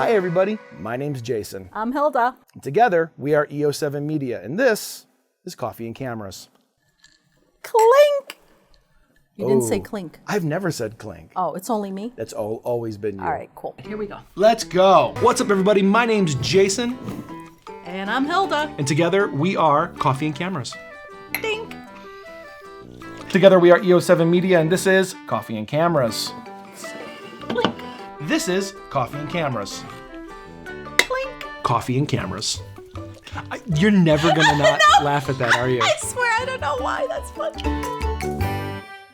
Hi everybody, my name's Jaysin. I'm Hilda. And together, we are EO7 Media, and this is Coffee and Cameras. Clink! You didn't say clink. I've never said clink. Oh, it's only me? That's always been you. All right, cool. Here we go. Let's go. What's up everybody, my name's Jaysin. And I'm Hilda. And together, we are Coffee and Cameras. Dink! Together, we are EO7 Media, and this is Coffee and Cameras. Clink! This is Coffee and Cameras. Clink! Coffee and Cameras. You're never gonna not laugh at that, are you? I swear, I don't know why. That's funny.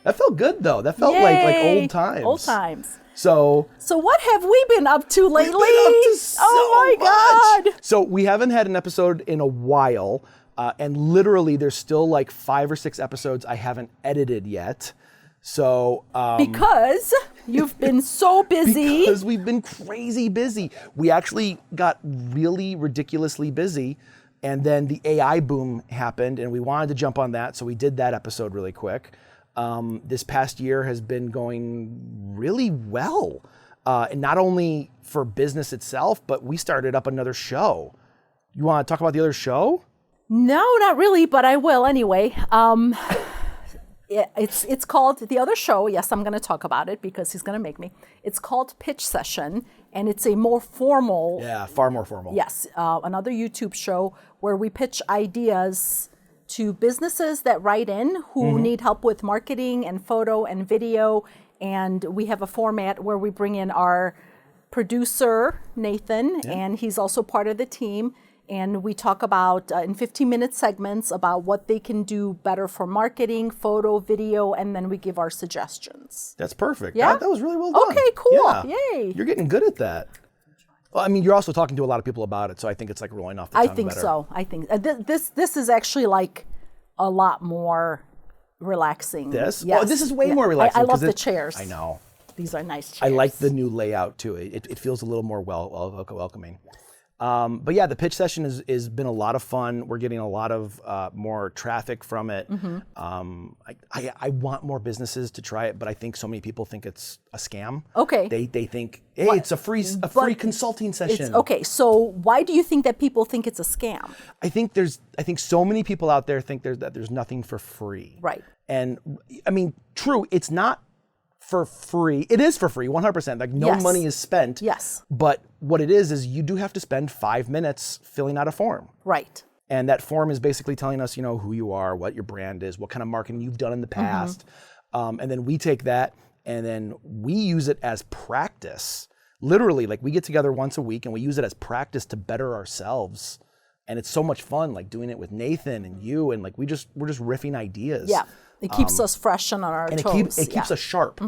That felt good though. That felt like old times. Old times. So what have we been up to lately? We've been up to so oh my much. God. So we haven't had an episode in a while, and literally there's still like 5 or 6 episodes I haven't edited yet. So Because you've been so busy. because we've been crazy busy. We actually got really ridiculously busy, and then the AI boom happened, and we wanted to jump on that, so we did that episode really quick. This past year has been going really well, and not only for business itself, but we started up another show. You want to talk about the other show? No, not really, but I will anyway. It's called the other show. Yes, I'm going to talk about it because he's going to make me. It's called Pitch Session, and it's a more formal. Yeah, far more formal. Yes, another YouTube show where we pitch ideas to businesses that write in who need help with marketing and photo and video, and we have a format where we bring in our producer Nathan, and he's also part of the team. And we talk about, in 15-minute segments, about what they can do better for marketing, photo, video, and then we give our suggestions. That's perfect. Yeah? That was really well done. Okay, cool. Yeah. Yay. You're getting good at that. Well, I mean, you're also talking to a lot of people about it, so I think it's like rolling off the tongue I think better. so. I think this is actually like a lot more relaxing. This? Yes. Oh, this is way more relaxing. I love 'cause the chairs. I know. These are nice chairs. I like the new layout too. It feels a little more welcoming. But yeah, the pitch session has been a lot of fun. We're getting a lot of more traffic from it. I want more businesses to try it, but I think so many people think it's a scam. Okay. They think, hey, it's a free consulting session. Okay, so why do you think that people think it's a scam? I think so many people out there think that there's nothing for free. Right. And I mean, true, it's not for free. It is for free, 100%. Like no money is spent. Yes. But what it is you do have to spend 5 minutes filling out a form. Right. And that form is basically telling us, who you are, what your brand is, what kind of marketing you've done in the past. And then we take that and then we use it as practice. Literally, like we get together once a week and we use it as practice to better ourselves. And it's so much fun, like doing it with Nathan and you, and like we're just riffing ideas. Yeah. It keeps us fresh on our toes. It keeps us sharp,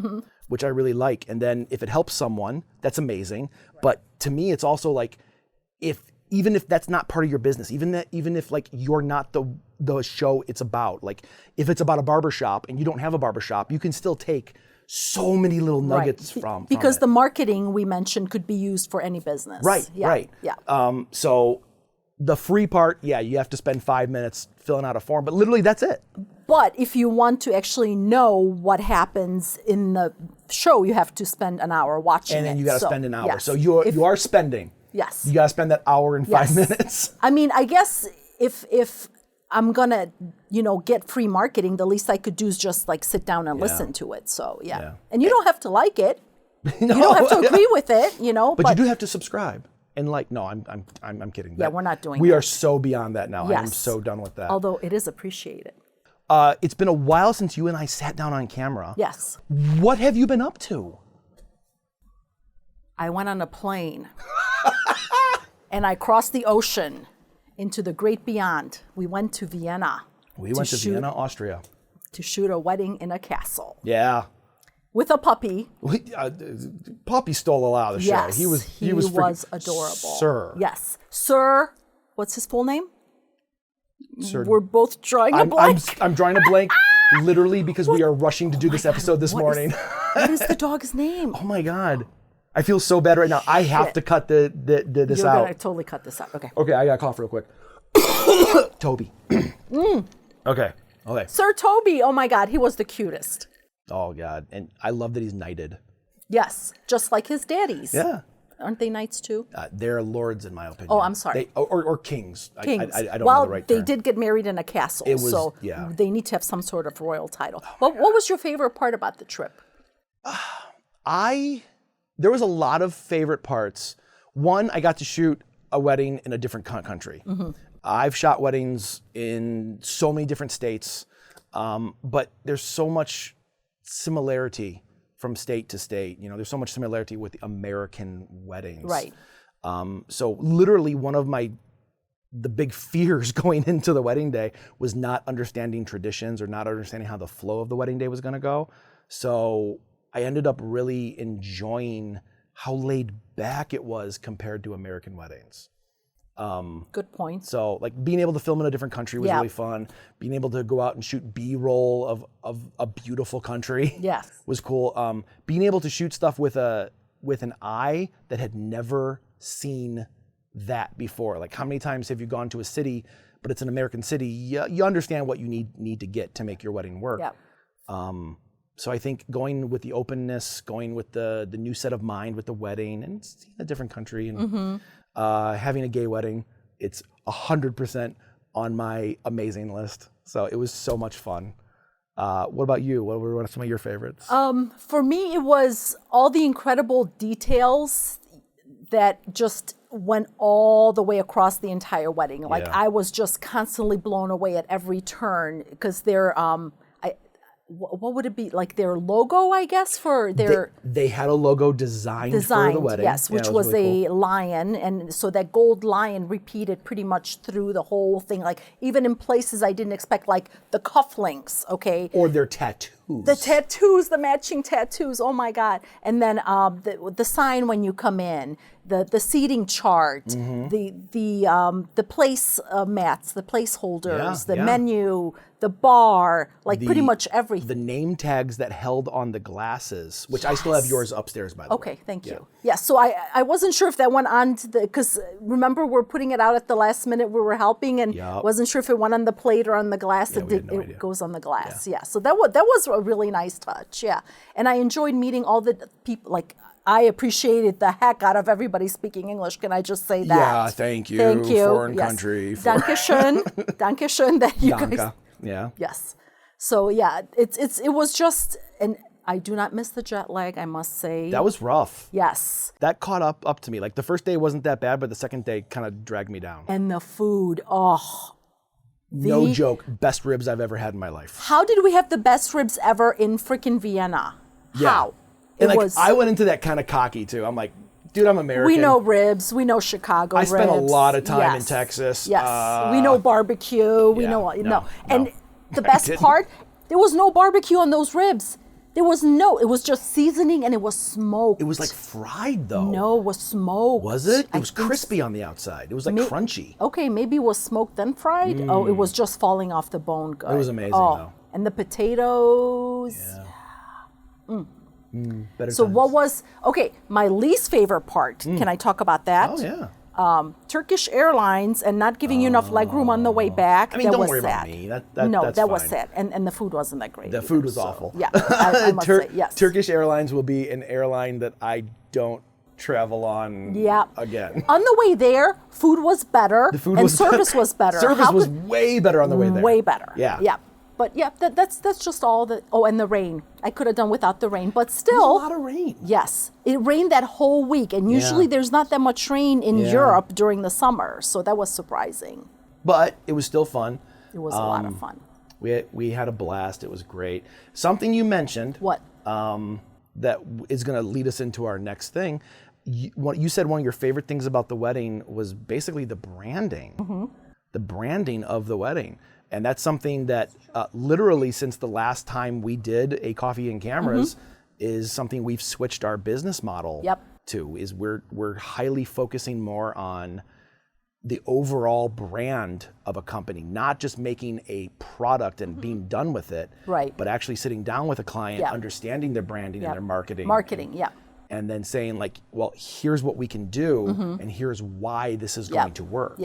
which I really like. And then if it helps someone, that's amazing. But to me, it's also like, even if that's not part of your business, even if like you're not the show it's about, like if it's about a barbershop and you don't have a barbershop, you can still take so many little nuggets from because it. the marketing we mentioned could be used for any business. Right. Yeah. So the free part, you have to spend 5 minutes filling out a form, but literally that's it. But if you want to actually know what happens in the show, you have to spend an hour watching it. And then you got to spend an hour. Yes. So you are spending. Yes. You got to spend that hour and 5 minutes. I mean, I guess if I'm going to, get free marketing, the least I could do is just like sit down and listen to it. So, yeah. And you don't have to like it. You don't have to agree with it, But you do have to subscribe. And like, no, I'm kidding. Yeah, we're not doing We that. are so beyond that now. Yes. I am so done with that. Although it is appreciated. It's been a while since you and I sat down on camera. Yes. What have you been up to? I went on a plane and I crossed the ocean into the great beyond. We went to Vienna. We went to Vienna, Austria. To shoot a wedding in a castle. Yeah. With a puppy. Puppy stole a lot of the show. Yes, He was adorable. Sir. Yes. Sir, what's his full name? Sir. We're both drawing a blank. I'm drawing a blank literally because we are rushing to do this episode this morning. What is the dog's name? Oh my God. I feel so bad right now. I have to cut this You're out. You're going to totally cut this out. Okay. Okay, I got to cough real quick. Toby. Okay. Sir Toby. Oh my God. He was the cutest. Oh God. And I love that he's knighted. Yes. Just like his daddies. Yeah. Aren't they knights too? They're lords, in my opinion. Oh, I'm sorry. Or kings. Kings. I don't well, know the right they term. did get married in a castle, so they need to have some sort of royal title. What was your favorite part about the trip? There was a lot of favorite parts. One, I got to shoot a wedding in a different country. I've shot weddings in so many different states, but there's so much similarity from state to state. There's so much similarity with the American weddings. Right. So literally one of the big fears going into the wedding day was not understanding traditions or not understanding how the flow of the wedding day was going to go. So I ended up really enjoying how laid back it was compared to American weddings. Good point. So like being able to film in a different country was really fun. Being able to go out and shoot B-roll of a beautiful country was cool. Being able to shoot stuff with an eye that had never seen that before. Like how many times have you gone to a city, but it's an American city, you understand what you need to get to make your wedding work. So I think going with the openness, going with the new set of mind with the wedding and seeing a different country and having a gay wedding, it's 100% on my amazing list. So it was so much fun. What about you? What were some of your favorites? For me, it was all the incredible details that just went all the way across the entire wedding. Like I was just constantly blown away at every turn because they're what would it be, like their logo, I guess, for their... They had a logo designed for the wedding. Yes, which was really a lion. And so that gold lion repeated pretty much through the whole thing. Like even in places I didn't expect, like the cufflinks, okay? Or their tattoos. The tattoos, the matching tattoos, oh my God. And then the sign when you come in, the seating chart, the place mats, the placeholders, the menu, the bar, like pretty much everything. The name tags that held on the glasses, which I still have yours upstairs, by the way. Okay, thank you. Yeah, so I wasn't sure if that went on to because remember we're putting it out at the last minute, we were helping and wasn't sure if it went on the plate or on the glass. It goes on the glass, So that was a really nice touch, And I enjoyed meeting all the people, like I appreciated the heck out of everybody speaking English. Can I just say that? Yeah, thank you. Foreign country. Dankeschön. Dankeschön that you guys. Yeah. Yes. So it was just, and I do not miss the jet lag, I must say. That was rough. Yes. That caught up to me. Like the first day wasn't that bad, but the second day kind of dragged me down. And the food, no joke, best ribs I've ever had in my life. How did we have the best ribs ever in freaking Vienna? Yeah. How? And I went into that kind of cocky too. I'm like, dude, I'm American. We know ribs. We know Chicago ribs. I spent a lot of time in Texas. Yes. We know barbecue. We know, And the best part, there was no barbecue on those ribs. It was just seasoning and it was smoked. It was like fried though. No, it was smoked. Was it? It was crispy on the outside. It was like crunchy. Okay, maybe it was smoked then fried. Oh, it was just falling off the bone good. It was amazing though. And the potatoes. Better so times. what was, my least favorite part, can I talk about that? Oh yeah. Turkish Airlines and not giving you enough leg room on the way back. I mean, don't worry sad. about me. That's that fine. was sad. And the food wasn't that great. The food was awful. Yeah, I must say, yes. Turkish Airlines will be an airline that I don't travel on again. On the way there, food was better. Service was better. Service was way better on the way there. Way better. Yeah. Yeah. But that's just all the. Oh, and the rain. I could have done without the rain, but still. There's a lot of rain. Yes, it rained that whole week, and usually there's not that much rain in Europe during the summer, so that was surprising. But it was still fun. It was a lot of fun. We had a blast. It was great. Something you mentioned. What? That is going to lead us into our next thing. You said one of your favorite things about the wedding was basically the branding. The branding of the wedding. And that's something that literally since the last time we did a Coffee and Cameras is something we've switched our business model to, is we're highly focusing more on the overall brand of a company, not just making a product and being done with it, but actually sitting down with a client, understanding their branding and their marketing. And then saying like, well, here's what we can do and here's why this is going to work.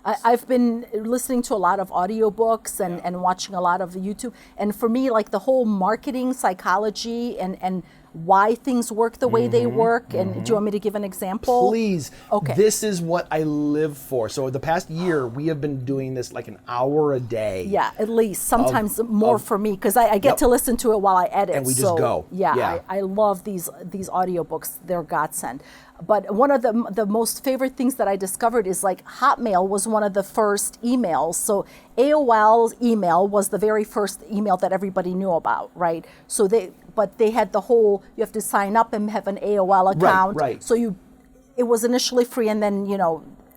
I've been listening to a lot of audiobooks and watching a lot of YouTube. And for me, like the whole marketing psychology and why things work the way they work. And do you want me to give an example? Please. Okay. This is what I live for. So the past year, we have been doing this like an hour a day. Yeah, at least. Sometimes more for me, because I get to listen to it while I edit. And we just go. Yeah. I love these audiobooks. They're godsend. But one of the most favorite things that I discovered is like Hotmail was one of the first emails. So AOL's email was the very first email that everybody knew about, right? So they had the whole, you have to sign up and have an AOL account. Right. So it was initially free, and then,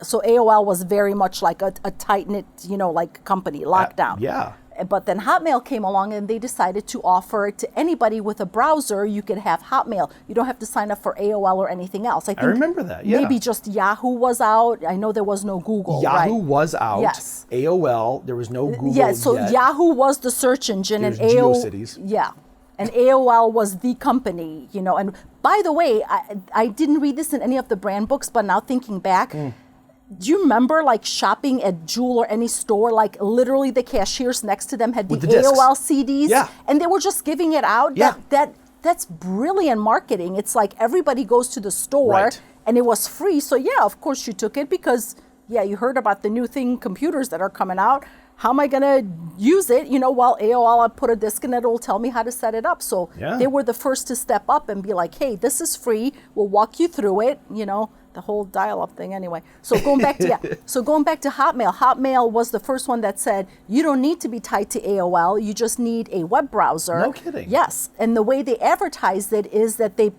so AOL was very much like a tight-knit, like company, lockdown. Yeah. But then Hotmail came along and they decided to offer it to anybody with a browser. You could have Hotmail. You don't have to sign up for AOL or anything else. I think remember that, yeah. Maybe just Yahoo was out. I know there was no Google, Yahoo right? was out. Yes. AOL, there was no Google so yet. Yahoo was the search engine. There's and GeoCities. Yeah. And AOL was the company, And by the way, I didn't read this in any of the brand books, but now thinking back, do you remember like shopping at Jewel or any store, like literally the cashiers next to them had the AOL CDs, and they were just giving it out? Yeah. That's brilliant marketing. It's like everybody goes to the store and it was free. So yeah, of course you took it because you heard about the new computers that are coming out. How am I gonna use it? While AOL, I put a disk in it, it'll tell me how to set it up. So they were the first to step up and be like, hey, this is free. We'll walk you through it, the whole dial-up thing anyway. So going back to Hotmail. Hotmail was the first one that said, you don't need to be tied to AOL. You just need a web browser. No kidding. Yes. And the way they advertised it is that they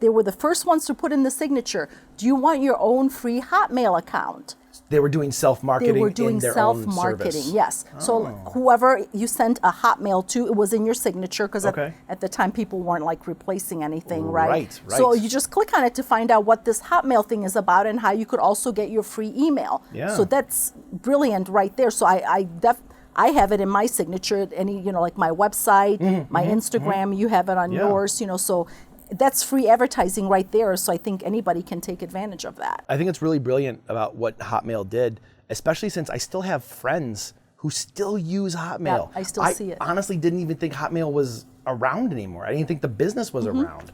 were the first ones to put in the signature. Do you want your own free Hotmail account? They were doing self-marketing in their own service. Yes. So whoever you sent a Hotmail to, it was in your signature because at the time people weren't like replacing anything, right? Right. So you just click on it to find out what this Hotmail thing is about and how you could also get your free email. Yeah. So that's brilliant right there. So I have it in my signature, like my website, my Instagram, you have it on yours, so that's free advertising right there. So I think anybody can take advantage of that. I think it's really brilliant about what Hotmail did, especially since I still have friends who still use Hotmail. Yeah, I still see it. I honestly didn't even think Hotmail was around anymore. I didn't think the business was around.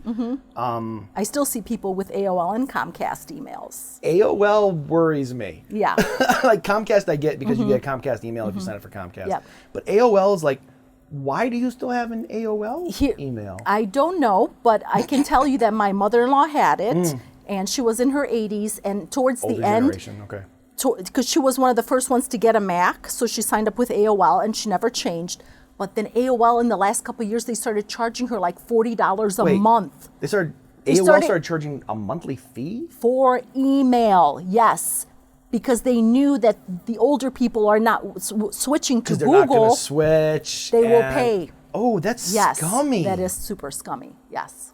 I still see people with AOL and Comcast emails. AOL worries me. Yeah. Like Comcast I get because you get a Comcast email if you sign up for Comcast. Yep. But AOL is like, why do you still have an AOL email? I don't know, but I can tell you that my mother-in-law had it, and she was in her 80s, and towards Older the end, generation, okay. because she was one of the first ones to get a Mac, so she signed up with AOL, and she never changed. But then AOL, in the last couple of years, they started charging her like $40 a month. AOL started charging a monthly fee? For email, yes. Because they knew that the older people are not switching to Google. Because they're not going to switch. They will pay. Oh, that's scummy. That is super scummy. Yes.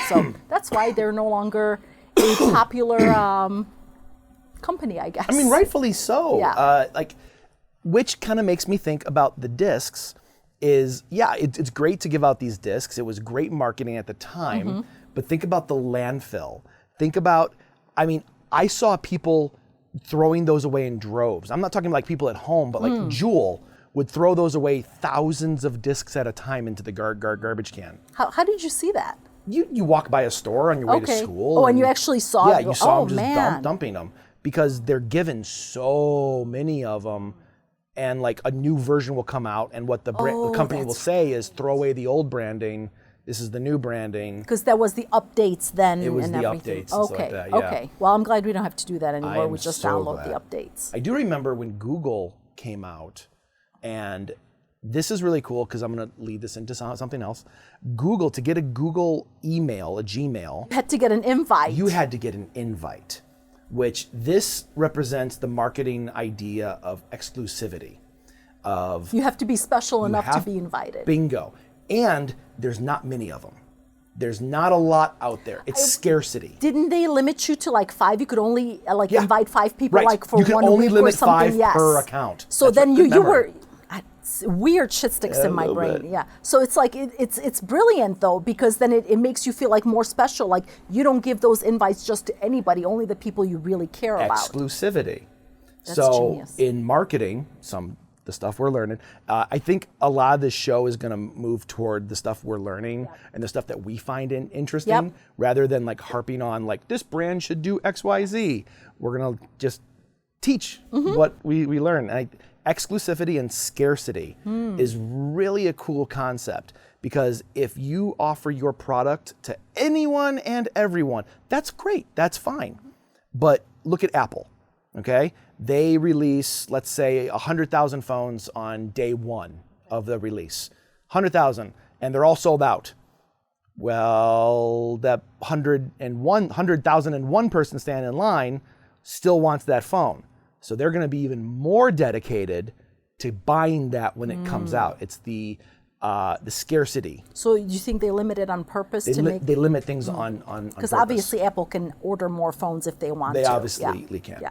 So that's why they're no longer a popular company, I guess. I mean, rightfully so. Yeah. Which kind of makes me think about the discs is, it's great to give out these discs. It was great marketing at the time. But think about the landfill. Think about, I saw people throwing those away in droves. I'm not talking like people at home, but like Jewel would throw those away thousands of discs at a time into the garbage can. How did you see that? You walk by a store on your way to school. Oh, and you actually saw it. Yeah, you saw them just dumping them because they're given so many of them. And like a new version will come out and what the company will say is throw away the old branding. This is the new branding. Because that was the updates then. It was and the everything. updates and stuff like that, yeah. Okay. Well, I'm glad we don't have to do that anymore. We just download the updates. I do remember when Google came out, and this is really cool because I'm going to lead this into something else. Google, to get a Google email, a Gmail. You had to get an invite. You had to get an invite, which this represents the marketing idea of exclusivity. You have to be special enough to be invited. Bingo. And there's not many of them. There's not a lot out there. It's scarcity. Didn't they limit you to like 5? You could only invite 5 people like for 1 week or something. You can only limit 5 per account. So then you were weird shit sticks in my brain. Yeah. So it's like it's brilliant though, because then it makes you feel like more special. Like you don't give those invites just to anybody, only the people you really care about. Exclusivity. That's so genius. in marketing, some the stuff we're learning. I think a lot of this show is going to move toward the stuff we're learning and the stuff that we find interesting, rather than like harping on like this brand should do X, Y, Z. We're going to just teach what we learn. Exclusivity and scarcity is really a cool concept, because if you offer your product to anyone and everyone, that's great, that's fine. But look at Apple, okay? They release, let's say, 100,000 phones on day one of the release. 100,000, and they're all sold out. Well, that 100,001 person standing in line still wants that phone. So they're going to be even more dedicated to buying that when it comes out. It's the scarcity. So you think they limit it on purpose to make? They limit things on Because obviously Apple can order more phones if they want to. They obviously can. Yeah.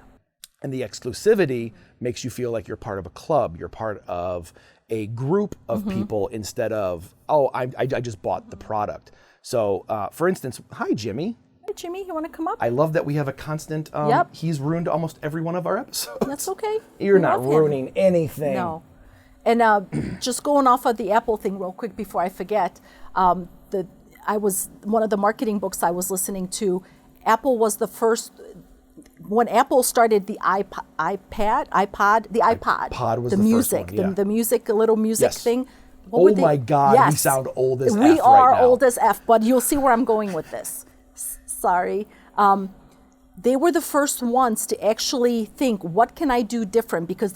And the exclusivity makes you feel like you're part of a club. You're part of a group of people instead of, oh, I just bought the product. So, for instance, hi, Jimmy. Hey, Jimmy, you want to come up? I love that we have a constant, he's ruined almost every one of our episodes. That's okay. You're not ruining anything. No. And just going off of the Apple thing real quick before I forget, one of the marketing books I was listening to, Apple was the first, when Apple started the iPod was the music, first one, the music, a little music thing. Oh my God, we sound old as F We are right now. old as F, but you'll see where I'm going with this. Sorry. They were the first ones to actually think, what can I do different? Because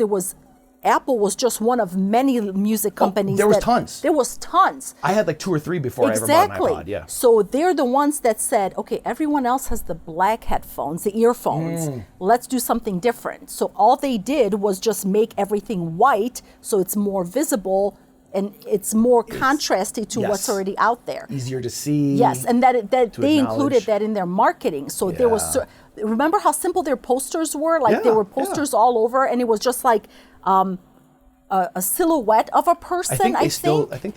Apple was just one of many music companies. There was tons. There was tons. I had like 2 or 3 before I ever bought an iPod. Yeah. So they're the ones that said, okay, everyone else has the black headphones, the earphones. Let's do something different. So all they did was just make everything white, so it's more visible and it's more contrasty to what's already out there. Easier to see. Yes, and that they included that in their marketing. So there was, remember how simple their posters were? Like there were posters all over, and it was just like a silhouette of a person. I think they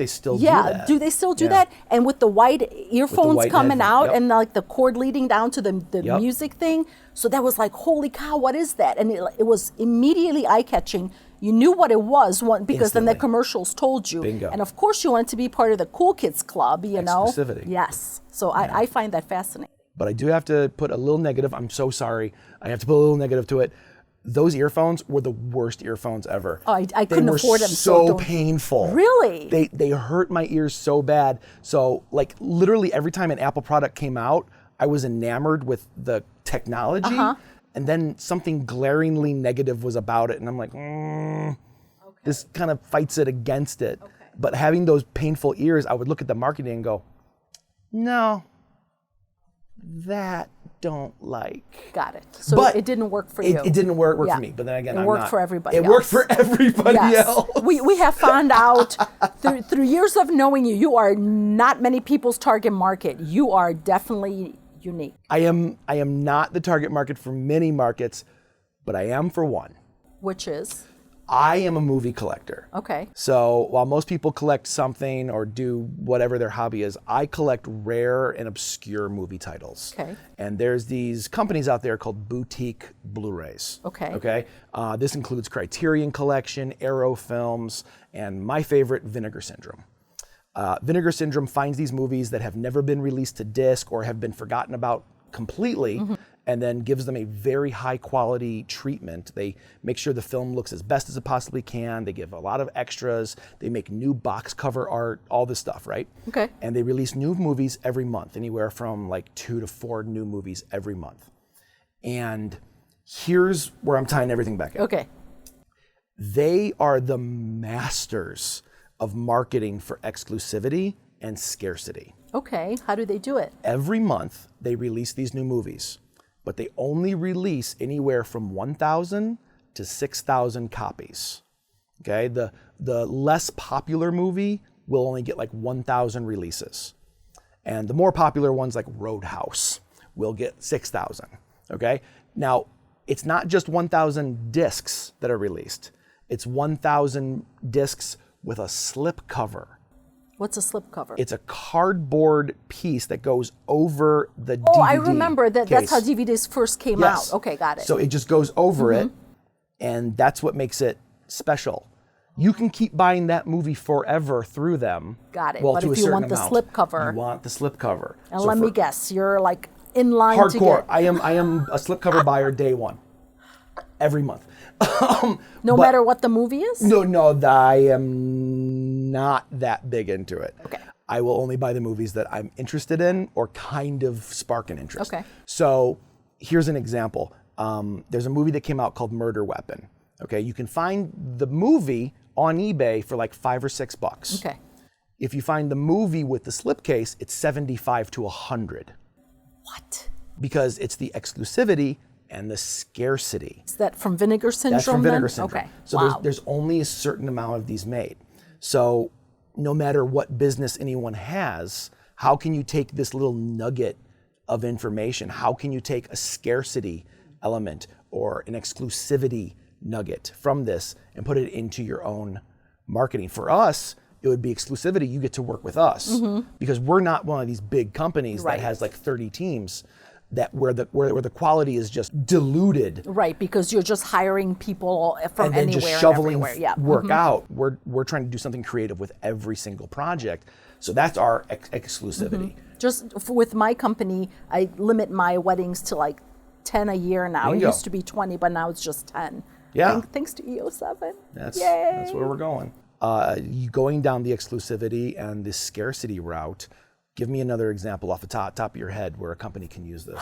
still do that. Do they still do that? And with the white earphones coming out and like the cord leading down to the music thing. So that was like, holy cow, what is that? And it was immediately eye-catching. You knew what it was because then the commercials told you. Bingo. And of course you wanted to be part of the cool kids club, you know? Exclusivity. Yes. So I find that fascinating. But I do have to put a little negative. I'm so sorry. I have to put a little negative to it. Those earphones were the worst earphones ever. Oh, I couldn't afford them. So painful. Really? They hurt my ears so bad. So like literally every time an Apple product came out, I was enamored with the technology. And then something glaringly negative was about it. And I'm like, this kind of fights it against it. Okay. But having those painful ears, I would look at the marketing and go, no, that don't like. Got it. So but it didn't work for you. It didn't work for me. But then again, it worked for everybody else. It worked for everybody else. We have found out through years of knowing you, you are not many people's target market. You are definitely unique. I am not the target market for many markets, but I am for one. Which is? I am a movie collector. Okay. So while most people collect something or do whatever their hobby is, I collect rare and obscure movie titles. Okay. And there's these companies out there called boutique Blu-rays. Okay. Okay. This includes Criterion Collection, Arrow Films, and my favorite, Vinegar Syndrome. Vinegar Syndrome finds these movies that have never been released to disc or have been forgotten about completely, and then gives them a very high quality treatment. They make sure the film looks as best as it possibly can. They give a lot of extras. They make new box cover art, all this stuff, right? Okay. And they release new movies every month, anywhere from like 2 to 4 new movies every month. And here's where I'm tying everything back in. Okay. They are the masters of marketing for exclusivity and scarcity. Okay, how do they do it? Every month they release these new movies, but they only release anywhere from 1,000 to 6,000 copies. Okay, the less popular movie will only get like 1,000 releases. And the more popular ones like Roadhouse will get 6,000. Okay, now it's not just 1,000 discs that are released. It's 1,000 discs with a slip cover. What's a slip cover? It's a cardboard piece that goes over the DVD. Oh, I remember that. Case. That's how DVDs first came out. Okay, got it. So it just goes over it, and that's what makes it special. you can keep buying that movie forever through them. Got it. Well, But to if a you certain want the amount. slipcover. You want the slipcover. And So let me guess, you're like in line to hardcore. get. I am a slipcover buyer day one, every month. No but- matter what the movie is? No, I am not that big into it. Okay. I will only buy the movies that I'm interested in or kind of spark an interest. Okay. So here's an example. There's a movie that came out called Murder Weapon. Okay, you can find the movie on eBay for like $5 or $6. Okay. If you find the movie with the slipcase, it's $75 to $100 What? because it's the exclusivity and the scarcity. Is that from Vinegar Syndrome? That's from Vinegar then? Syndrome. Okay. So wow. there's only a certain amount of these made. So no matter what business anyone has, how can you take this little nugget of information? How can you take a scarcity element or an exclusivity nugget from this and put it into your own marketing? For us, it would be exclusivity. You get to work with us because we're not one of these big companies Right. that has like 30 teams that where the quality is just diluted. Right, because you're just hiring people from And then anywhere just shoveling and everywhere. Yeah. work out. We're trying to do something creative with every single project. So that's our exclusivity. With my company, I limit my weddings to like 10 a year now. It Bingo. used to be 20, but now it's just 10. Yeah. Thanks to EO7. That's Yay. where we're going. You going down the exclusivity and the scarcity route. Give me another example off the top of your head where a company can use this.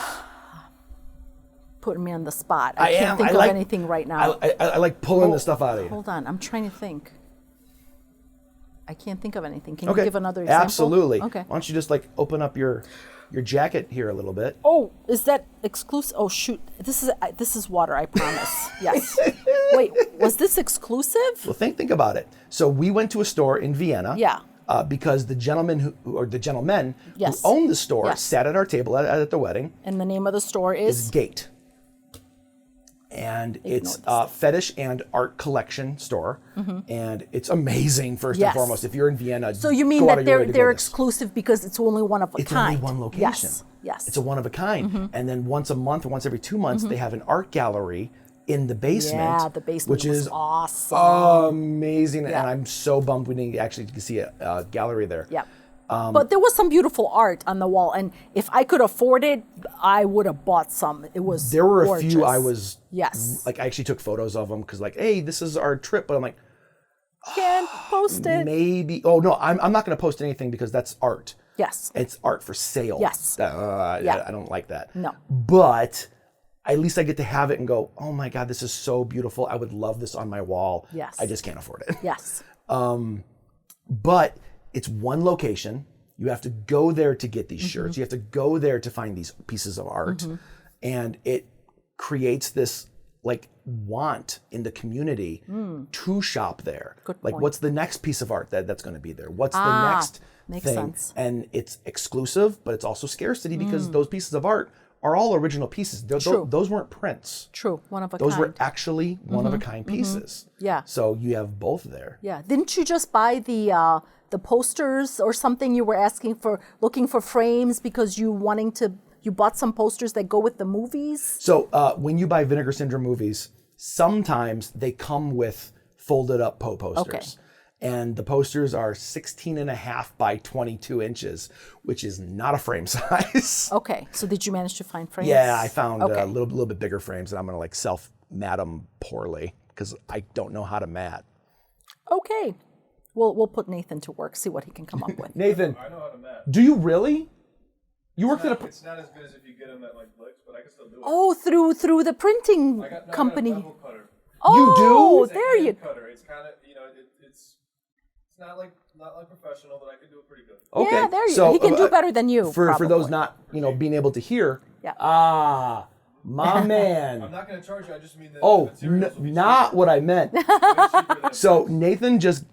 Putting me on the spot. I can't think of anything right now. I like pulling the stuff out of you. Hold on, I'm trying to think. I can't think of anything. Can you give another example? Absolutely. Okay. Why don't you just like open up your jacket here a little bit? Oh, is that exclusive? Oh shoot, this is water. I promise. Yes. Wait, was this exclusive? Well, think about it. So we went to a store in Vienna. Yeah. Because the gentlemen who Yes. owned the store Yes. sat at our table at the wedding. And the name of the store is GayT. And it's Ignore a fetish and art collection store. And it's amazing, first and Yes. foremost. If you're in Vienna, So you mean go out that of your way to go they're this. exclusive because it's only one of a It's kind? only one location. Yes. Yes. It's a one of a kind. And then once a month or once every 2 months, they have an art gallery in the basement. Yeah, the basement which was is awesome. amazing. Yeah. And I'm so bummed we didn't actually see a gallery there. Yeah. But there was some beautiful art on the wall, and if I could afford it, I would have bought some. It was There were gorgeous. a few I was Yes. like, I actually took photos of them because like, hey, this is our trip. But I'm like, Can't post it. maybe. Oh no, I'm not going to post anything because that's art. Yes. It's art for sale. Yes. Yeah. I don't like that. No. But at least I get to have it and go, oh my God, this is so beautiful. I would love this on my wall. Yes. I just can't afford it. Yes. But it's one location. You have to go there to get these shirts. You have to go there to find these pieces of art. And it creates this like want in the community to shop there. Good like point. what's the next piece of art that's going to be there? What's the next makes thing? sense. And it's exclusive, but it's also scarcity because those pieces of art are all original pieces. True. Those weren't prints. True. One of a Those kind. were actually one of a kind pieces. Yeah. So you have both there. Yeah. Didn't you just buy the posters or something? You were looking for frames because you bought some posters that go with the movies? So when you buy Vinegar Syndrome movies, sometimes they come with folded up posters. Okay. And the posters are 16.5 by 22 inches, which is not a frame size. Okay. So did you manage to find frames? Yeah, I found Okay. a little bit bigger frames, and I'm gonna like self-mat them poorly because I don't know how to mat. Okay. We'll put Nathan to work, see what he can come up with. Nathan, I know how to mat. do you really? You worked at a... It's not as good as if you get them at like Licks, but I can still do it. Oh, through the printing I got company. a bevel cutter. Oh, It's a there you hand cutter. It's kind of it's not like professional, but I can do it pretty good. Okay. Yeah, there you so, he can do better than you. For those probably. not being able to hear. Yeah. My man. I'm not going to charge you. I just mean that Oh, the materials will be not what I meant. cheaper than So Nathan just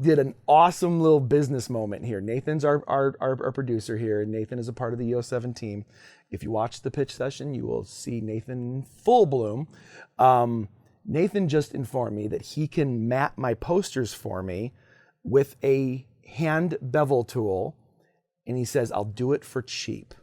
did an awesome little business moment here. Nathan's our producer here, and Nathan is a part of the EO7 team. If you watch the pitch session, you will see Nathan in full bloom. Nathan just informed me that he can mat my posters for me with a hand bevel tool, and he says, I'll do it for cheap.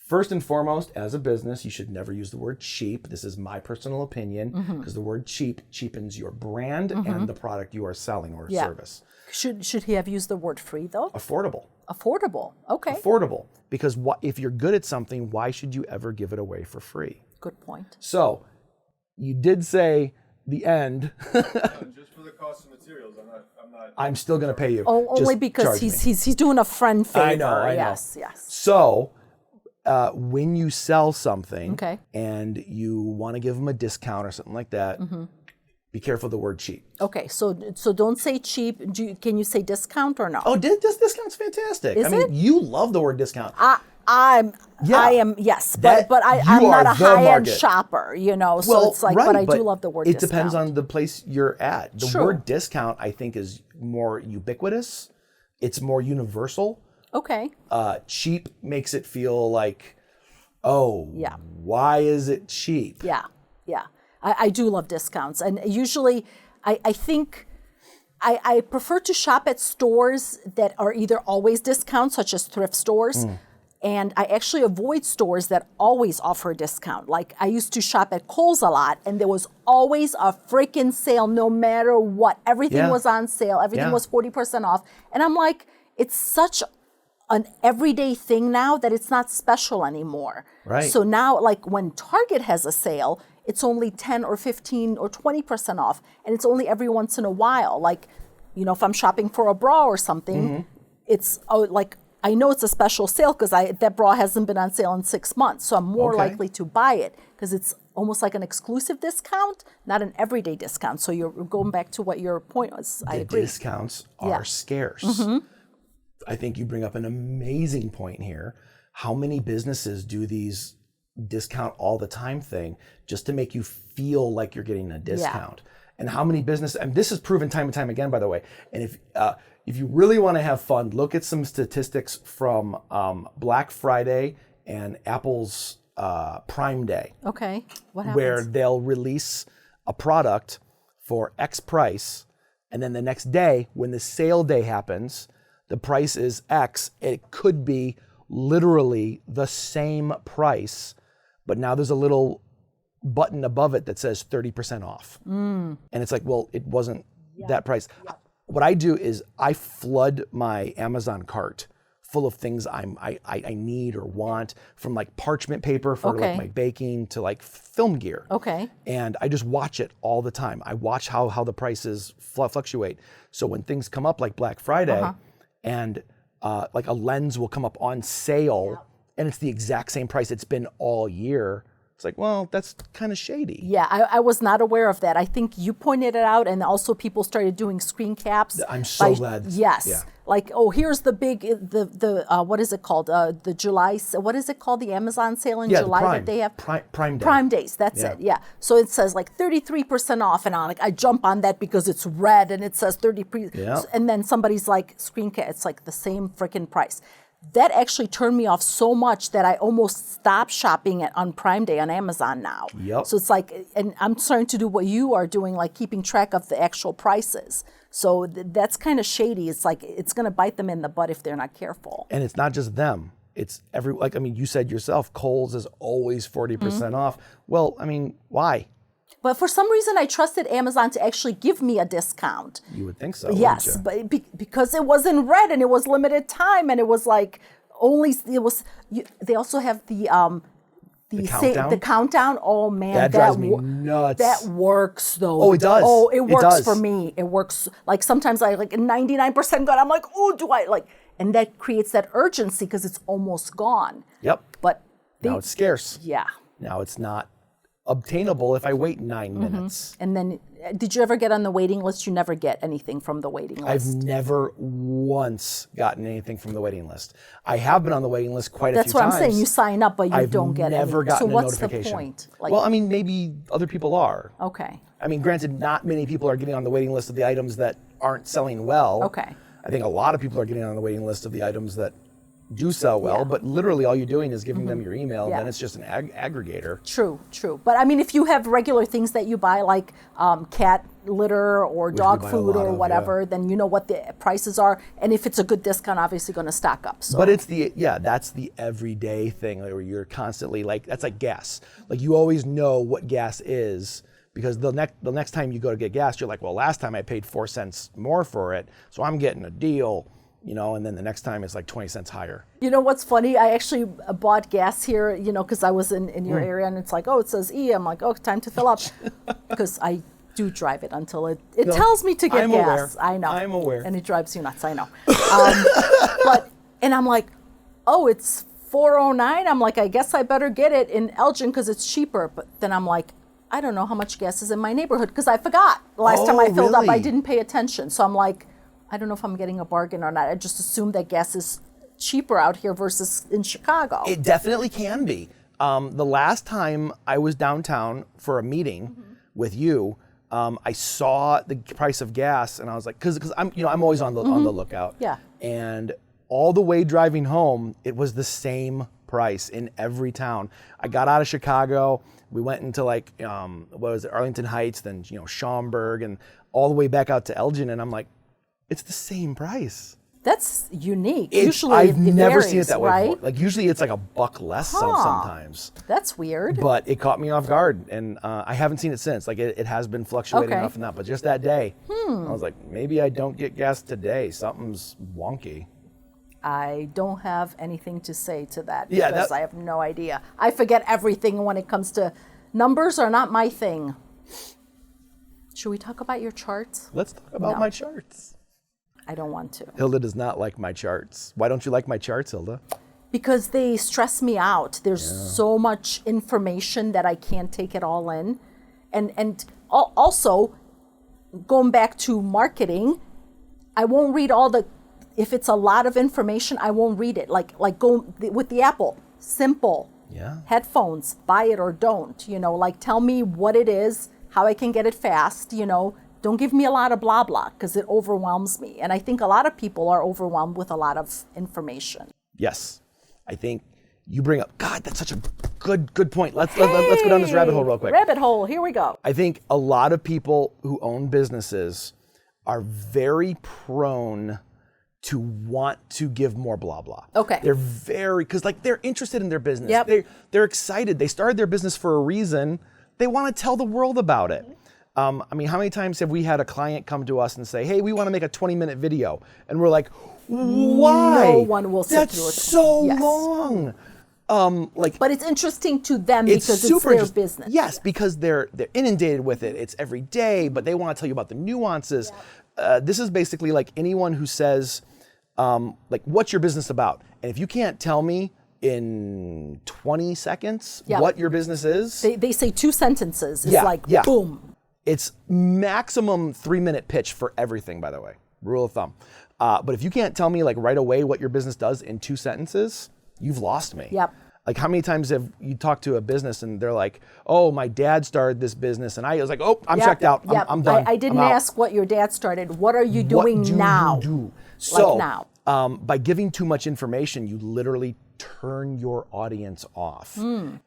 First and foremost, as a business, you should never use the word cheap. This is my personal opinion, because the word cheap cheapens your brand and the product you are selling or service. Should he have used the word free though? Affordable. Affordable. Okay. Affordable. Because if you're good at something, why should you ever give it away for free? Good point. So, you did say the end. Just for the cost of materials, I'm still going to pay you. Oh, only Just because charge me. he's doing a friend favor. I know. Yes. So, when you sell something Okay. and you want to give them a discount or something like that, be careful of the word cheap. Okay, so don't say cheap. Can you say discount or no? Oh, discount's fantastic. Is I mean, it? you love the word discount. I am, yes, That- but I'm you not are a the high-end market. shopper, so Well, it's like, right, but I do love the word it discount. depends on the place you're at. The True. word discount, I think, is more ubiquitous. It's more universal. Okay, Cheap makes it feel like, oh, Yeah. why is it cheap? yeah. I do love discounts, and usually I think I prefer to shop at stores that are either always discounts, such as thrift stores, and I actually avoid stores that always offer a discount. Like I used to shop at Kohl's a lot, and there was always a freaking sale no matter what. Everything Yeah. was on sale. Everything Yeah. was 40% off. And I'm like, it's such an everyday thing now that it's not special anymore. Right. So now, like when Target has a sale, it's only 10 or 15 or 20% off, and it's only every once in a while. Like, if I'm shopping for a bra or something, it's like I know it's a special sale because that bra hasn't been on sale in 6 months, so I'm more Okay. likely to buy it because it's almost like an exclusive discount, not an everyday discount. So you're going back to what your point was. I The agree. discounts are Yeah. scarce. I think you bring up an amazing point here. How many businesses do these discount all the time thing just to make you feel like you're getting a discount? And how many business, and this is proven time and time again, by the way. And if you really want to have fun, look at some statistics from Black Friday and Apple's Prime Day, Okay. What happens? where they'll release a product for X price, and then the next day, when the sale day happens, the price is X. It could be literally the same price, but now there's a little button above it that says 30% off. And it's like, well, it wasn't that price. What I do is I flood my Amazon cart full of things I need or want, from like parchment paper for Okay. like my baking to like film gear. Okay. And I just watch it all the time. I watch how the prices fluctuate. So when things come up like Black Friday and like a lens will come up on sale and it's the exact same price it's been all year, it's like, well, that's kind of shady. Yeah, I was not aware of that. I think you pointed it out, and also people started doing screen caps. I'm so glad. Yes. Yeah. Like, oh, here's the big, the what is it called? The July, what is it called? The Amazon sale in Yeah, July Prime. that they have? Prime Day. Prime Days, that's Yeah. it, yeah. So it says like 33% off, and I jump on that because it's red and it says 30%. Yeah. And then somebody's like, screen cap, it's like the same freaking price. That actually turned me off so much that I almost stopped shopping on Prime Day on Amazon now. Yep. So it's like, and I'm starting to do what you are doing, like keeping track of the actual prices. So that's kind of shady. It's like, it's going to bite them in the butt if they're not careful. And it's not just them. It's you said yourself, Kohl's is always 40% off. Well, I mean, why? But for some reason, I trusted Amazon to actually give me a discount. You would think so. Yes, wouldn't you? but because it was in red and it was limited time, and it was like they also have the countdown? the countdown. Oh man, That drives me nuts. That works though. Oh, it does. Oh, it works does. for me. It works. Like sometimes I like 99% gone. I'm like, oh, do I like? And that creates that urgency because it's almost gone. Yep. But Now it's scarce. yeah. Now it's not obtainable if I wait 9 minutes. And then, did you ever get on the waiting list? You never get anything from the waiting I've list. never once gotten anything from the waiting list. I have been on the waiting list quite a That's few what times. I'm saying. You sign up, but you I've don't get never anything. gotten So a what's notification. the point? Like, Well, I mean, maybe other people are. okay. I mean, granted, not many people are getting on the waiting list of the items that aren't selling well. Okay. I think a lot of people are getting on the waiting list of the items that do sell well, Yeah. but literally all you're doing is giving them your email, and Yeah. then it's just an aggregator. True. But I mean, if you have regular things that you buy, like cat litter or dog buy a food lot or of, whatever, then you know what the prices are. And if it's a good discount, obviously going to stock up. So. But it's that's the everyday thing where you're constantly like, that's like gas. Like you always know what gas is, because the next time you go to get gas, you're like, well, last time I paid 4 cents more for it, so I'm getting a deal. And then the next time it's like 20 cents higher. You know what's funny? I actually bought gas here, because I was in your area, and it's like, oh, it says E. I'm like, oh, time to fill up. Because I do drive it until it tells me to get I'm gas. aware. I know. I'm aware. And it drives you nuts, I know. And I'm like, oh, it's $4.09. I'm like, I guess I better get it in Elgin because it's cheaper. But then I'm like, I don't know how much gas is in my neighborhood because I forgot. The last time I filled up, I really? didn't pay attention. So I'm like, I don't know if I'm getting a bargain or not. I just assume that gas is cheaper out here versus in Chicago. It definitely can be. The last time I was downtown for a meeting with you, I saw the price of gas, and I was like, because I'm always on the lookout. Yeah. And all the way driving home, it was the same price in every town. I got out of Chicago. We went into Arlington Heights, then Schaumburg, and all the way back out to Elgin, and I'm like, it's the same price. That's unique. I've it never varies, seen it that way right? before. Like usually it's like $1 less sometimes. That's weird. But it caught me off guard, and I haven't seen it since. Like it has been fluctuating Okay. off and up, but just that day, I was like, maybe I don't get gas today. Something's wonky. I don't have anything to say to that Yeah, because I have no idea. I forget everything when it comes to numbers are not my thing. Should we talk about your charts? Let's talk about No. my charts. I don't want to. Hilda does not like my charts. Why don't you like my charts, Hilda? Because they stress me out. There's so much information that I can't take it all in. And also, going back to marketing, I won't read if it's a lot of information, I won't read it. Like go with the Apple, simple. Yeah. Headphones, buy it or don't. Tell me what it is, how I can get it fast, Don't give me a lot of blah, blah, because it overwhelms me. And I think a lot of people are overwhelmed with a lot of information. Yes. I think you bring up, God, that's such a good point. Let's go down this rabbit hole real quick. Rabbit hole, here we go. I think a lot of people who own businesses are very prone to want to give more blah, blah. Okay. They're because they're interested in their business. Yep. They're excited. They started their business for a reason. They want to tell the world about it. How many times have we had a client come to us and say, hey, we want to make a 20-minute video? And we're like, why? No one will sit That's through it. so Yes. long. But it's interesting to them because it's super their interesting. business. Yes, because they're inundated with it. It's every day, but they want to tell you about the nuances. This is basically like anyone who says, what's your business about? And if you can't tell me in 20 seconds what your business is. They say 2 sentences. It's boom. It's maximum 3-minute pitch for everything, by the way. Rule of thumb. But if you can't tell me right away what your business does in 2 sentences, you've lost me. Yep. How many times have you talked to a business and they're like, oh, my dad started this business, and I was like, oh, I'm checked out. Yep. I'm done. I didn't ask what your dad started. What are you doing now? What do you do? So, now. By giving too much information, you literally turn your audience off.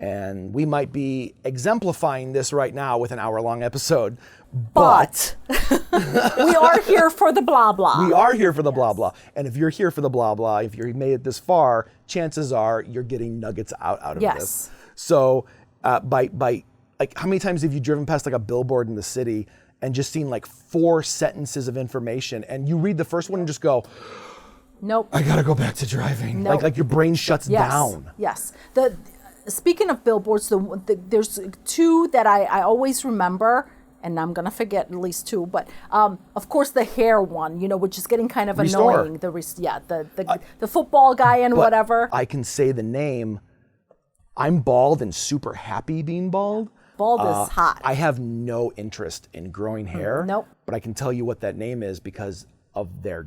And we might be exemplifying this right now with an hour-long episode, but we are here for the blah, blah. we are here for the blah, blah. And if you're here for the blah, blah, if you made it this far, chances are you're getting nuggets out of this. So by how many times have you driven past a billboard in the city and just seen 4 sentences of information, and you read the first one and just go, nope. I gotta go back to driving. Nope. Like your brain shuts down. Yes. Speaking of billboards, there's 2 that I always remember, and I'm gonna forget at least 2. But of course the hair one, which is getting kind of Restore. annoying. The football guy and But whatever. I can say the name. I'm bald and super happy being bald. Bald is hot. I have no interest in growing hair. Nope. But I can tell you what that name is because of their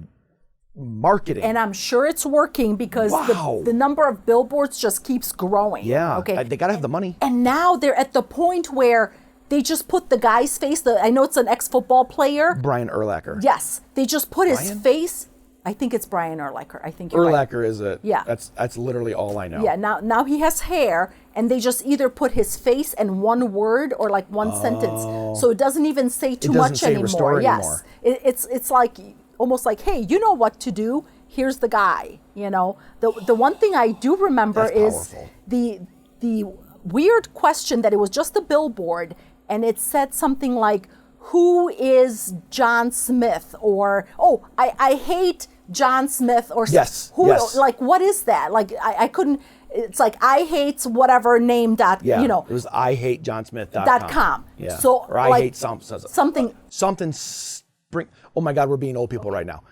marketing. And I'm sure it's working because Wow. the number of billboards just keeps growing. yeah. Okay. They gotta have the money. And now they're at the point where they just put the guy's face. I know it's an ex-football player. Brian Urlacher. Yes, they just put his Brian? face I think it's Brian Urlacher. I think you're right. Urlacher is it? Yeah. That's literally all I know. Yeah, now he has hair, and they just either put his face and one word or like one sentence, so it doesn't even say too much say anymore. restore Yes, anymore. It's like almost like, hey, you know what to do. Here's the guy. You know, the one thing I do remember That's is powerful. the weird question that it was just a billboard, and it said something like, "Who is John Smith?" or "Oh, I hate John Smith," or Yes, who yes. like what is that? Like I couldn't. It's like I hate whatever name dot. Yeah. You know. It was IHateJohnSmith.com. .com. Yeah. So or I like hate something. something spring. Oh my God, we're being old people right now.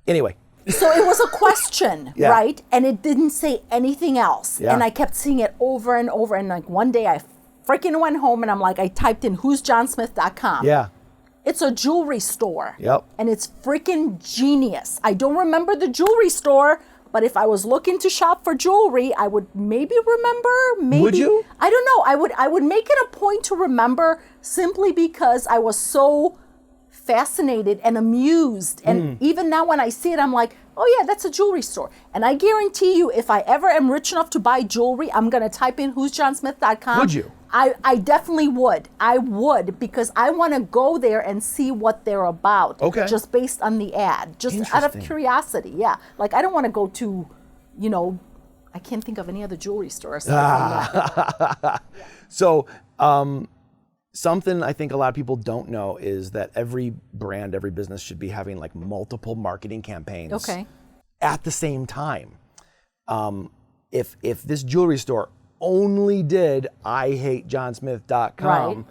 Anyway. So it was a question, Yeah. right? And it didn't say anything else. Yeah. And I kept seeing it over and over. And like one day I freaking went home and I'm like, I typed in who'sjohnsmith.com. Yeah. It's a jewelry store. Yep. And it's freaking genius. I don't remember the jewelry store, but if I was looking to shop for jewelry, I would maybe remember. Maybe. Would you? I don't know. I would make it a point to remember simply because I was so fascinated and amused. And even now when I see it, I'm like, oh yeah, that's a jewelry store. And I guarantee you, if I ever am rich enough to buy jewelry, I'm going to type in who'sjohnsmith.com. Would you? I definitely would. I would, because I want to go there and see what they're about. Okay. Just based on the ad, just out of Interesting. curiosity. Yeah. Like I don't want to go to, you know, I can't think of any other jewelry store aside from that. So, something I think a lot of people don't know is that every brand, every business should be having like multiple marketing campaigns Okay. at the same time. If this jewelry store only did IHateJohnSmith.com, Right.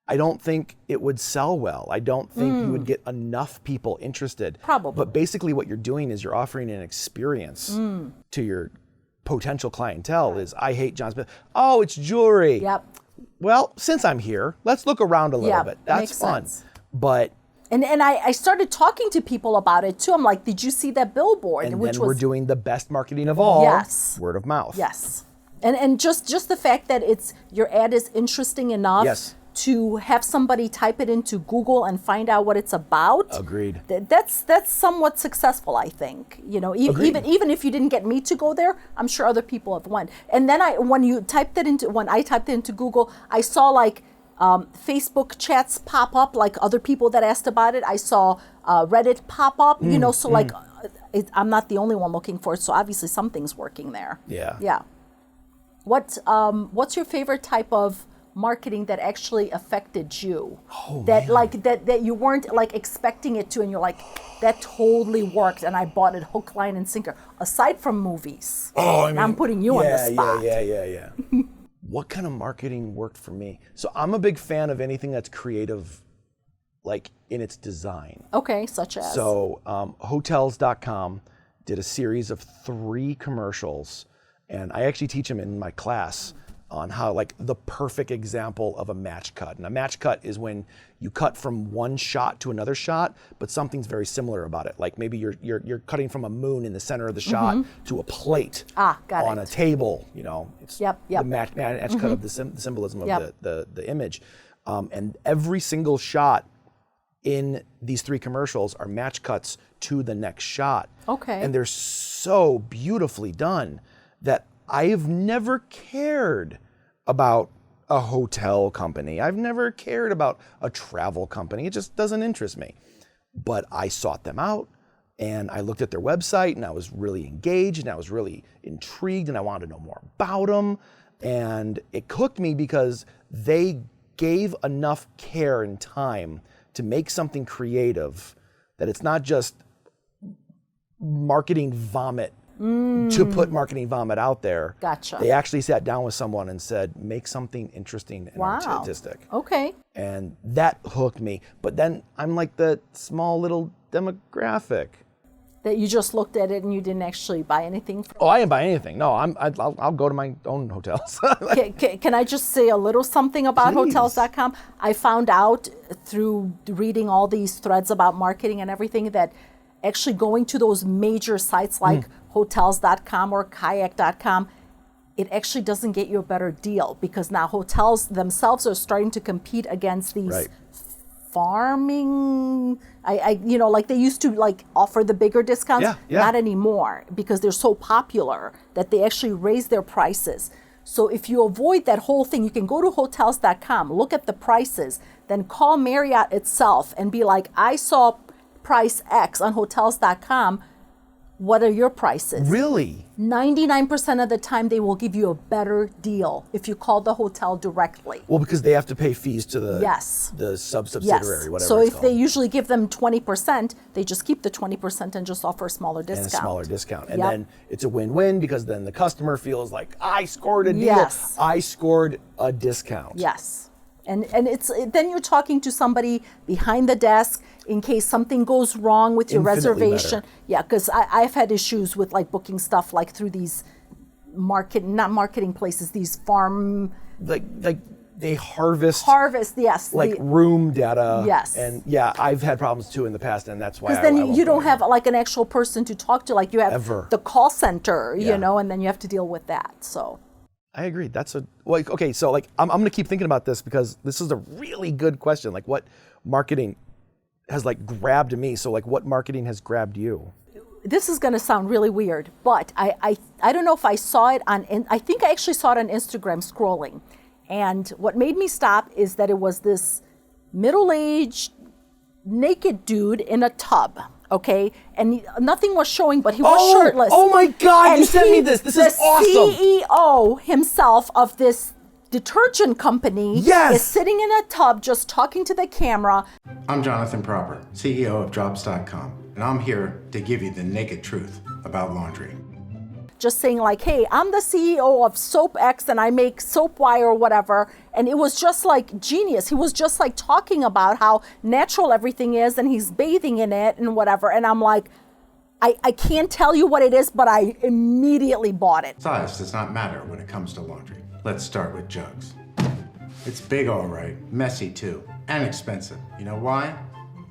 I don't think it would sell well. I don't think you would get enough people interested. Probably. But basically what you're doing is you're offering an experience to your potential clientele is I hate John Smith. Oh, it's jewelry. Yep. Well, since I'm here, let's look around a little Yeah, bit. That's makes fun. sense. But And I started talking to people about it too. I'm like, did you see that billboard? and Which then was we're doing the best marketing of all. Yes. Word of mouth. yes. And just the fact that it's your ad is interesting enough Yes. to have somebody type it into Google and find out what it's about. Agreed. That's somewhat successful, I think. You know, Agreed. even if you didn't get me to go there, I'm sure other people have went. And then when I typed it into Google, I saw like Facebook chats pop up, like other people that asked about it. I saw Reddit pop up. You know, so like I'm not the only one looking for it. So obviously something's working there. Yeah. Yeah. What's your favorite type of marketing that actually affected you? That you weren't like expecting it to, and you're like, that totally worked, and I bought it hook, line, and sinker. Aside from movies. Oh, I mean, I'm putting you on the spot. Yeah. What kind of marketing worked for me? So I'm a big fan of anything that's creative, like in its design. Okay, such as. So hotels.com did a series of 3 commercials, and I actually teach them in my class on how, like, the perfect example of a match cut. And a match cut is when you cut from one shot to another shot, but something's very similar about it. Like maybe you're cutting from a moon in the center of the shot to a plate Got on it. a table. You know, it's Yep. the match cut of the symbolism of Yep. the image. And every single shot in these 3 commercials are match cuts to the next shot. Okay. And they're so beautifully done that I've never cared about a hotel company. I've never cared about a travel company. It just doesn't interest me. But I sought them out and I looked at their website and I was really engaged and I was really intrigued and I wanted to know more about them. And it hooked me because they gave enough care and time to make something creative that it's not just marketing vomit to put marketing vomit out there. Gotcha. They actually sat down with someone and said, make something interesting and Wow. artistic. Okay. And that hooked me. But then I'm like the small little demographic. That you just looked at it and you didn't actually buy anything from. Oh, I didn't buy anything. No, I'll go to my own hotels. Can I just say a little something about Please. hotels.com? I found out through reading all these threads about marketing and everything that actually going to those major sites like hotels.com or kayak.com, it actually doesn't get you a better deal because now hotels themselves are starting to compete against these Right. farming. Like they used to like offer the bigger discounts. Yeah. Not anymore because they're so popular that they actually raise their prices. So if you avoid that whole thing, you can go to hotels.com, look at the prices, then call Marriott itself and be like, I saw price X on hotels.com. What are your prices? Really? 99% of the time, they will give you a better deal if you call the hotel directly. Well, because they have to pay fees to the Yes. subsidiary, whatever So it's if called. they usually give them 20%, they just keep the 20% and just offer a smaller discount. And a smaller discount. And Yep. then it's a win-win because then the customer feels like, I scored a deal. Yes. I scored a discount. Yes. And it's then you're talking to somebody behind the desk in case something goes wrong with your Infinitely reservation. better. Yeah, because I've had issues with like booking stuff like through these not marketing places, these farm Like they harvest yes. like room data. Yes. And yeah, I've had problems too in the past, and that's why because I then won't you go don't have anymore. like an actual person to talk to. Like you have Ever. the call center, Yeah. and then you have to deal with that. So I agree. That's okay. So like, I'm going to keep thinking about this because this is a really good question. Like, what marketing has like grabbed me? So like, what marketing has grabbed you? this is going to sound really weird, but I don't know if I saw it I think I actually saw it on Instagram scrolling. And what made me stop is that it was this middle-aged naked dude in a tub, okay? And nothing was showing, but he was shirtless. Oh my God, And you sent me this. This is awesome. The CEO himself of this detergent company Yes. is sitting in a tub just talking to the camera. I'm Jonathan Proper, CEO of Drops.com, and I'm here to give you the naked truth about laundry. Just saying like, hey, I'm the CEO of Soap X and I make soap Y or whatever. And it was just like genius. He was just like talking about how natural everything is and he's bathing in it and whatever. And I'm like, I can't tell you what it is, but I immediately bought it. Size does not matter when it comes to laundry. Let's start with jugs. It's big, all right, messy too, and expensive. You know why?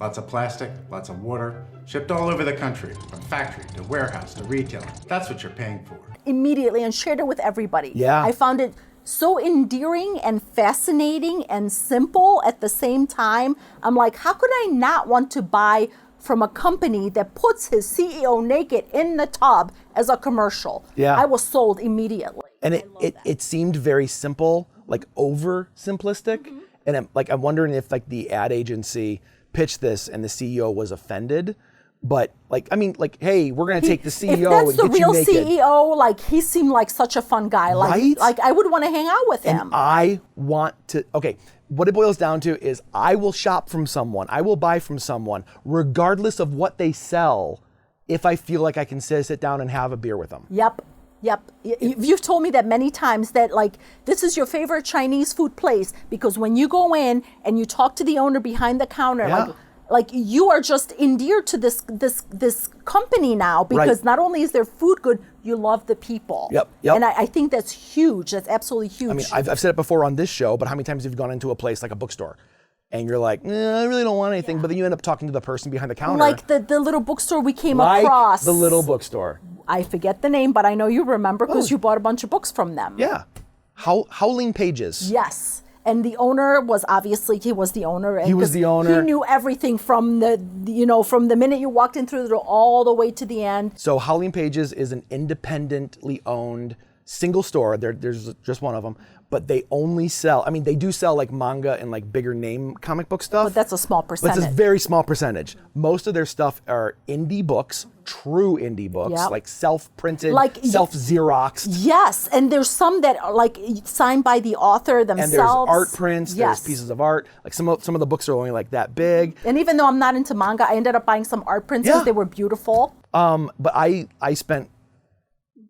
Lots of plastic, lots of water, shipped all over the country, from factory to warehouse to retailer. That's what you're paying for. Immediately and shared it with everybody. Yeah. I found it so endearing and fascinating and simple at the same time. I'm like, how could I not want to buy from a company that puts his CEO naked in the tub as a commercial? Yeah. I was sold immediately. And it seemed very simple, like over simplistic. Mm-hmm. And I'm wondering if like the ad agency pitched this and the CEO was offended. But hey, we're gonna take the CEO If that's and the get you real naked. CEO, like he seemed like such a fun guy. Right? Like I would want to hang out with him. I want to, what it boils down to is I will shop from someone, I will buy from someone, regardless of what they sell, if I feel like I can sit down and have a beer with them. Yep. You've told me that many times that like this is your favorite Chinese food place because when you go in and you talk to the owner behind the counter, Yeah. like you are just endeared to this company now because Right. not only is their food good, you love the people. Yep. And I think that's huge. That's absolutely huge. I mean, I've said it before on this show, but how many times have you gone into a place like a bookstore and you're like, I really don't want anything, but then you end up talking to the person behind the counter. like the little bookstore we came Like across. the little bookstore. I forget the name, but I know you remember because you bought a bunch of books from them. Yeah. Howling Pages. Yes. And the owner was obviously, he was the owner. And He was 'cause the owner. He knew everything from from the minute you walked in through the door all the way to the end. So Howling Pages is an independently owned single store. There's just one of them, but they only sell, they do sell like manga and like bigger name comic book stuff. But that's a small But percentage. it's a very small percentage. Most of their stuff are indie books, true indie books, Yep. like self-printed, Like- self-Xeroxed. Yes. And there's some that are like signed by the author themselves. And there's art prints, Yes. there's pieces of art. Like some of the books are only like that big. And even though I'm not into manga, I ended up buying some art prints because Yeah. they were beautiful. But I spent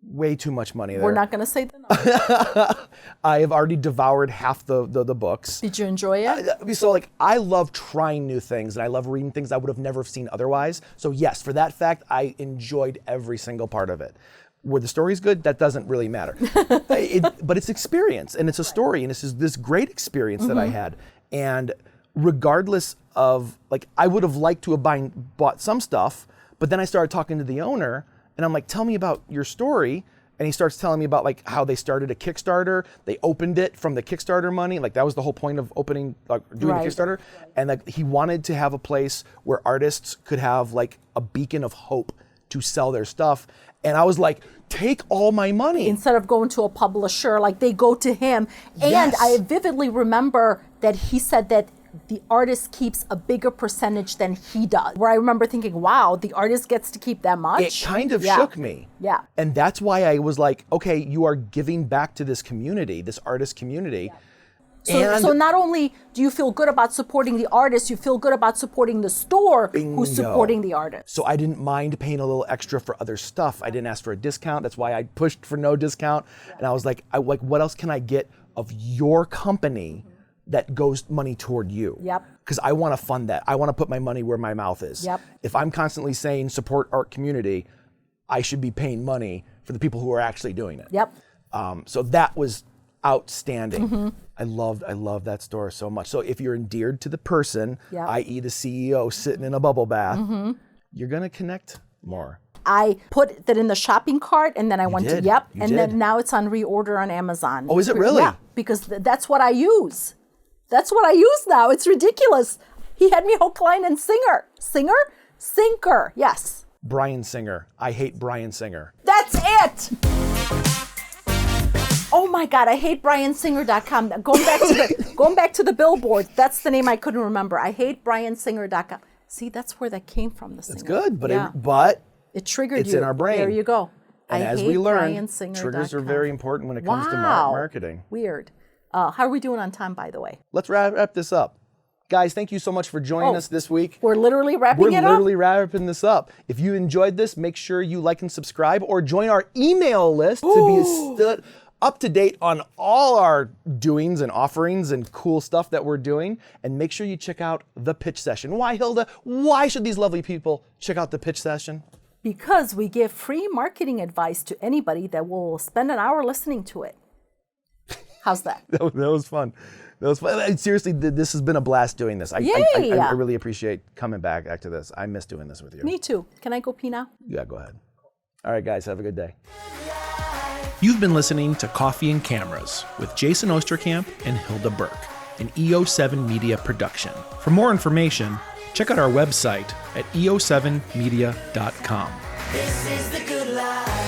way too much money there. We're not going to say the number. I have already devoured half the books. Did you enjoy it? So I love trying new things and I love reading things I would have never seen otherwise. So yes, for that fact, I enjoyed every single part of it. Were the stories good? That doesn't really matter. But it's experience and it's a story and this is this great experience that I had. And regardless of I would have liked to have bought some stuff, but then I started talking to the owner and I'm like, tell me about your story. And he starts telling me about like how they started a Kickstarter. They opened it from the Kickstarter money. Like that was the whole point of opening, like doing Right. the Kickstarter. And like he wanted to have a place where artists could have like a beacon of hope to sell their stuff. And I was like, take all my money. Instead of going to a publisher, like they go to him. And Yes. I vividly remember that he said that the artist keeps a bigger percentage than he does. Where I remember thinking, wow, the artist gets to keep that much? It kind of Yeah. shook me. Yeah. And that's why I was like, okay, you are giving back to this community, this artist community. So not only do you feel good about supporting the artist, you feel good about supporting the store Bingo. who's supporting the artist. So I didn't mind paying a little extra for other stuff. I didn't ask for a discount. That's why I pushed for no discount. And I was like, what else can I get of your company that goes money toward you? Yep. Because I want to fund that. I want to put my money where my mouth is. Yep. If I'm constantly saying support art community, I should be paying money for the people who are actually doing it. Yep. So that was outstanding. Mm-hmm. I loved that store so much. So if you're endeared to the person, Yep. i.e. the CEO sitting in a bubble bath, Mm-hmm. you're gonna connect more. I put that in the shopping cart and then I went did. to Yep. You and did. then now it's on reorder on Amazon. Oh, is it really? Yeah, because that's what I use. That's what I use now. It's ridiculous. He had me hook, line, and sinker. Yes. Bryan Singer. I hate Bryan Singer. That's it. Oh my God, I hate BryanSinger.com. Going back to the billboard. That's the name I couldn't remember. I hate BryanSinger.com. See, that's where that came from. The singer. It's good, but Yeah. it triggered it's you. in our brain. There you go. And I as hate we learned, BryanSinger.com. triggers are very important when it comes to Wow. marketing. Weird. How are we doing on time, by the way? Let's wrap this up. Guys, thank you so much for joining us this week. We're literally wrapping it up? We're literally wrapping this up. If you enjoyed this, make sure you like and subscribe or join our email list to be up to date on all our doings and offerings and cool stuff that we're doing. And make sure you check out the pitch session. Why, Hilda? Why should these lovely people check out the pitch session? Because we give free marketing advice to anybody that will spend an hour listening to it. How's that? That was fun. That was fun. Seriously, this has been a blast doing this. I really appreciate coming back to this. I miss doing this with you. Me too. Can I go pee now? Yeah, go ahead. All right, guys, have a good day. You've been listening to Coffee and Cameras with Jaysin Osterkamp and Hilda Burke, an EO7 Media production. For more information, check out our website at eo7media.com. This is the good life.